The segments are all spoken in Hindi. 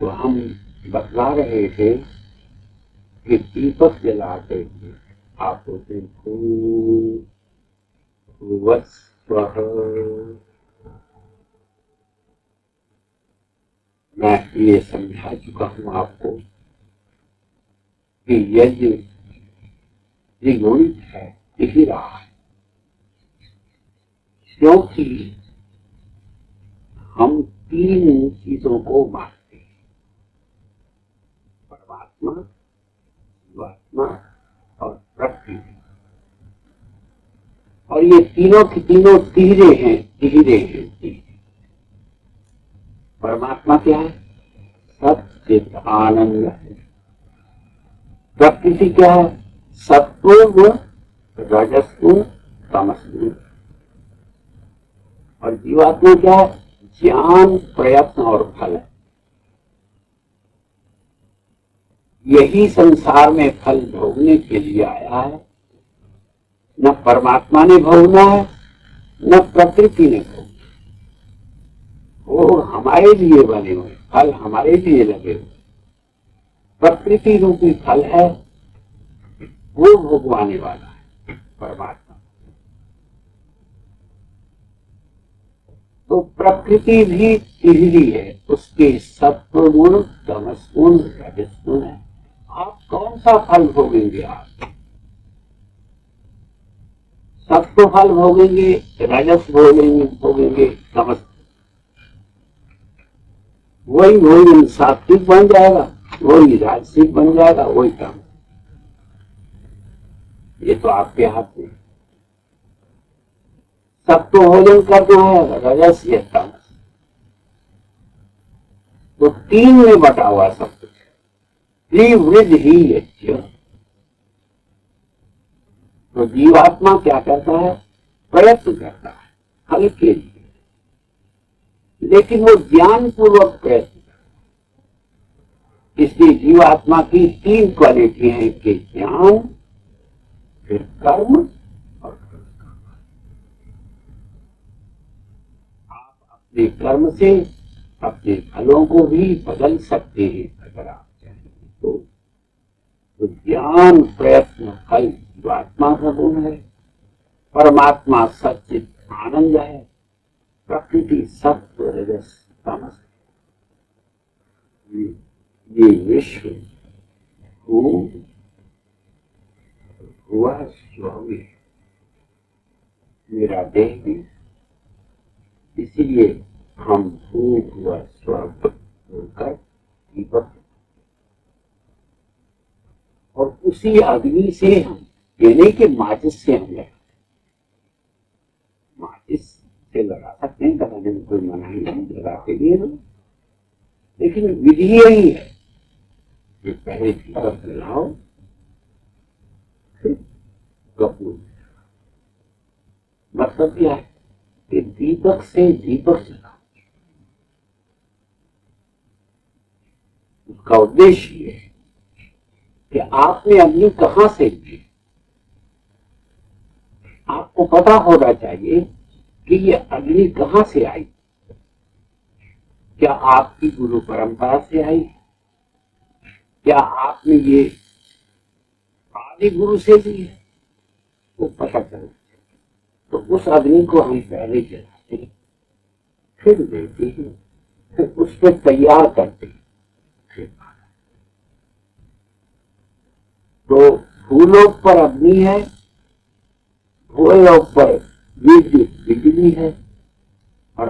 तो हम बतला रहे थे कि दीपक जलाते थे आप होते भूवस्वः। मैं ये समझा चुका हूं आपको कि यज्ञ त्रिगुणित है, दिख रहा है, क्योंकि हम तीन चीजों को मानते हैं, परमात्मा, जीवात्मा और प्रकृति। और ये तीनों की तीनों धीरे हैं, धीरे हैं, धीरे। परमात्मा क्या है? सच्चित आनंद है। प्रकृति क्या है? सत्व, रजस्व, तमस्व। और जीवात्मा क्या है? ज्ञान, प्रयत्न और फल है। यही संसार में फल भोगने के लिए आया है। न परमात्मा ने भोगना है, न प्रकृति ने भोगना। वो हमारे लिए बने हुए, फल हमारे लिए लगे हुए। प्रकृति रूपी फल है, वो भोगवाने वाला है परमात्मा। तो प्रकृति भी तिहरी है, उसके सत्व गुण, तमस गुण, रजस गुण है। आप कौन सा फल भोगेंगे? आप सत्व फल भोगेंगे, रजस भोगेंगे, तमस, वही सात्विक बन जाएगा, वही राजसिक बन जाएगा, वही काम। ये तो आपके हाथ में। सत्व भोजन करना है, रजस या तमस, तो तीन में बटा हुआ सब कुछ। त्रिवृद ही यज्ञ। तो जीवात्मा क्या करता है? प्रयत्न करता है फल के लिए, लेकिन वो ज्ञान पूर्वक प्रयत्न करता है। इसलिए जीवात्मा की तीन क्वालिटी है कि ज्ञान, फिर कर्म और आप अपने कर्म से अपने फलों को भी बदल सकते हैं अगर आप चाहें तो। ज्ञान, प्रयत्न, फल जीवात्मा का गुण है। परमात्मा सच्चित आनंद है। प्रकृति सत्व, रजस, तमस। ये विश्व हुआ स्वामी, मेरा देह भी। इसीलिए हम हुआ स्व होकर दीपक, और उसी अग्नि से हम, यानी कि माचिस से हम लगा, माचिस से लगा सकते हैं, लगाने में कोई मना नहीं, लगा के लिए ना। लेकिन विधि यही है कि पहले दीपक जलाओ, फिर कपूर। मतलब क्या है कि दीपक से दीपक जलाओ। उसका उद्देश्य ये है कि आपने अग्नि कहां से ली। आपको पता होना चाहिए कि ये अग्नि कहां से आई। क्या आपकी गुरु परंपरा से आई? क्या आपने ये आदि गुरु से ली है? वो पता चलना। तो उस अग्नि को हम पहले जलाते हैं, फिर देते हैं, फिर उस पर तैयार करते हैं। तो भूलोक पर अग्नि है, भूलोक पर विद्युत बिजली है, और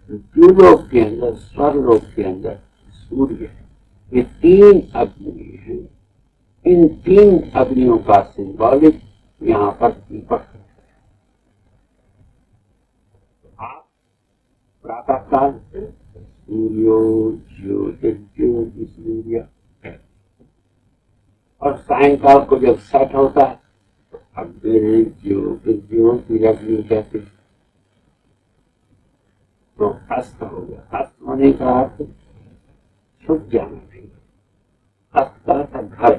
द्युलोक के अंदर, स्वरलोक के अंदर सूर्य है। ये तीन अग्नि है। इन तीन अग्नियों का सिंबॉलिक यहाँ पर दीपक है। आप प्रातः काल सूर्यो ज्योति सूर्य, और सायंकाल को जब सेट होता है तो ज्योति अग्नि कहते हैं। तो अस्त हो गया। अस्त होने का अर्थ छुप जाना नहीं। अस्त का अर्थ घर,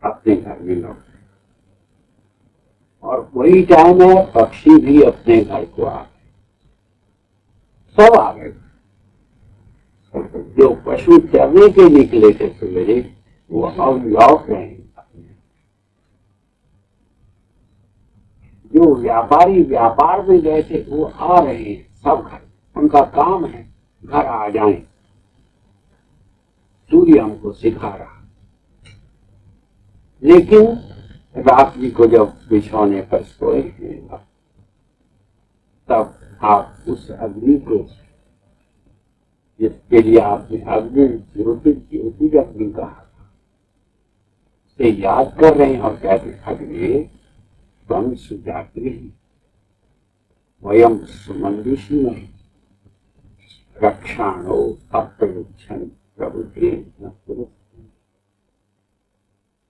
अपने घर में लौट। और वही टाइम है पक्षी भी अपने घर को आ गए, सब आ गए। जो पशु चरने के निकले थे सवेरे वो अब लौट रहे हैं। जो व्यापारी व्यापार में गए थे वो आ रहे हैं सब घर, उनका काम है घर आ जाएं। सूर्य हमको सिखा रहा। लेकिन रात्रि को जब बिछौने पर सोए तब आप उस अग्नि को, जिसके लिए आपने अग्नि ज्योति अग्नि कहा, से याद कर रहे हैं और कहते अग्नि त्वं सुजाग्नि वयम सुमंदिषि रक्षाणो अप्रयुक्षण प्रभुते न पुरुष।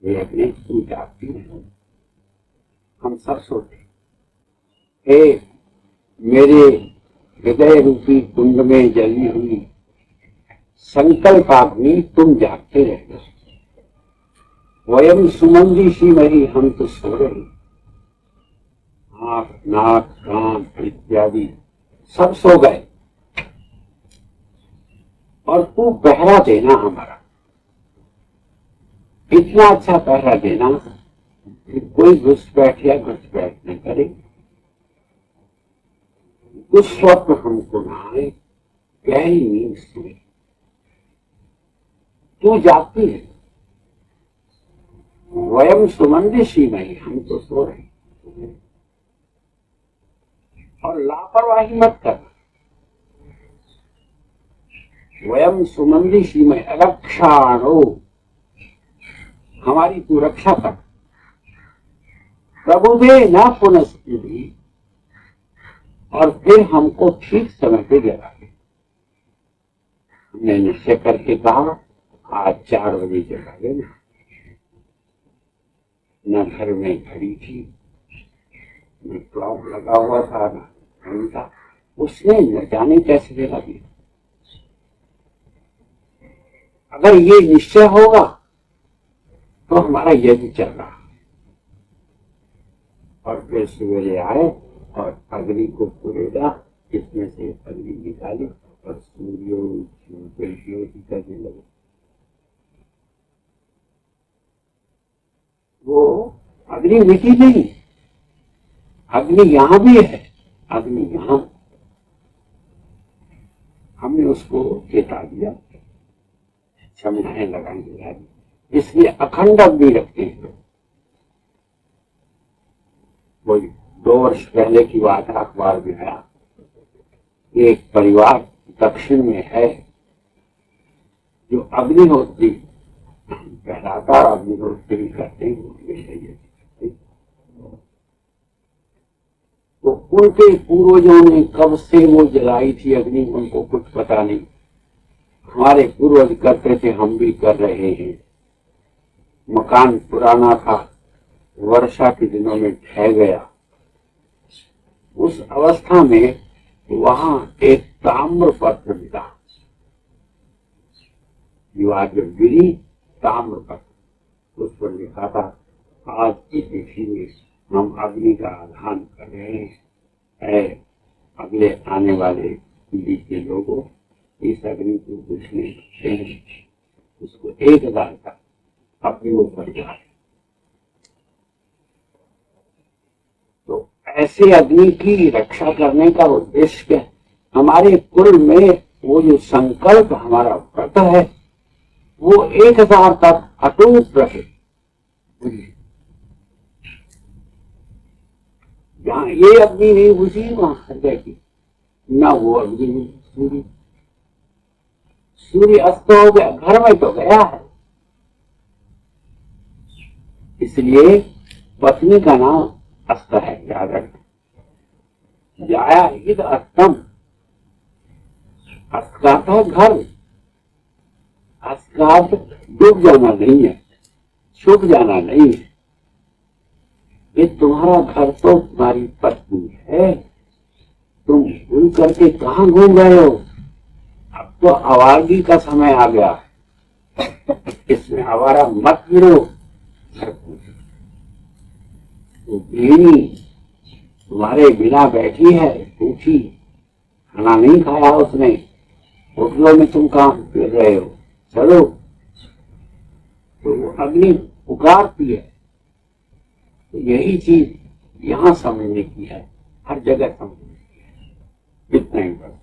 ये अग्नि तू जागती है। हम सब सोते हे मेरे हृदय रूपी कुंड में जली हुई संकल्पाग्नि तुम जागते रहे। वयम सुमंदिषि मही, हम तो सो रहे, आंख नाक कान इत्यादि सब सो गए और तू पहरा देना हमारा, इतना अच्छा पहरा देना कि कोई घुसपैठ या घुसपैठ नहीं करे, कुछ स्वप्न हमको ना आए, गहरी नींद सोए। तू जागती है। वयम सुमंदिषि नहीं, हम तो सो रहे। और लापरवाही मत कर। वयम सुमंदिषि में रक्षाणो, हमारी तू रक्षा कर। प्रभु दे न पुनस्ति, और फिर हमको ठीक समय पे जगा दे। हमने निश्चय करके कहा आज 4 बजे जगा देना। न घर में घड़ी थी, न क्लॉक लगा हुआ था, न घंटा, उसने न जाने कैसे जगा दिया। अगर ये निश्चय होगा तो हमारा यज्ञ चल रहा। और फिर सवेरे आए और अग्नि को पुरेगा, इसमें से अग्नि निकाली और ज्योति करने लगे। वो अग्नि मिटी नहीं, अग्नि यहां भी है, अग्नि यहां। हमने उसको चेता दिया, समझाने लगाएंगे, इसलिए अखंड अग्नि रखते हैं। वो 2 वर्ष पहले की बात है, अखबार में आया, एक परिवार दक्षिण में है जो अग्निहोत्री, लगातार अग्निहोत्री करते हैं। तो उनके पूर्वजों ने कब से वो जलाई थी अग्नि, उनको कुछ पता नहीं। हमारे पूर्वज करते थे, हम भी कर रहे हैं। मकान पुराना था, वर्षा के दिनों में ढह गया। उस अवस्था में वहां एक ताम्र पत्र मिला, दीवार जब गिरी, ताम्र पत्र, उस पर लिखा था आज की तिथि में हम अग्नि का आधान कर रहे हैं। अगले आने वाले पीढ़ी के लोगों इस अग्नि को बुझने हैं, उसको 1000 का अपने ऊपर जाए। तो ऐसे अग्नि की रक्षा करने का उद्देश्य क्या? हमारे कुल में वो जो संकल्प हमारा व्रत है वो 1000 तक अटूट रहे। जहाँ ये अग्नि नहीं बुझी वहां हृदय की, ना वो अग्नि सूर्य, सूर्य अस्त हो गया, घर में तो गया है। इसलिए पत्नी का नाम अस्त है, याद रखना। जाया ईद अस्तम, अस्त का था घर, अस्त का डूब जाना नहीं है, सूख जाना नहीं है। ये तुम्हारा घर तो तुम्हारी पत्नी है, तुम भूल करके कहाँ घूम रहे हो? अब तो आवारगी का समय आ गया, इसमें आवारा मत गिरो। तो गृहिणी तुम्हारे बिना बैठी है, भूखी, खाना नहीं खाया उसने, होटलों में तुम काम रहे हो, चलो। तो वो अग्नि पुकारती है। तो यही चीज यहाँ समझने की है, हर जगह समझने की है। इतना ही बस।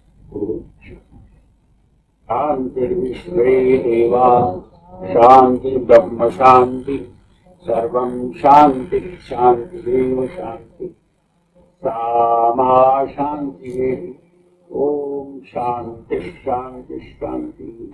शांति विश्वे देवा शांति ब्रह्म शांति सर्वं शांति शांति शांति सामा शांति। ओम शांति शांति शांति।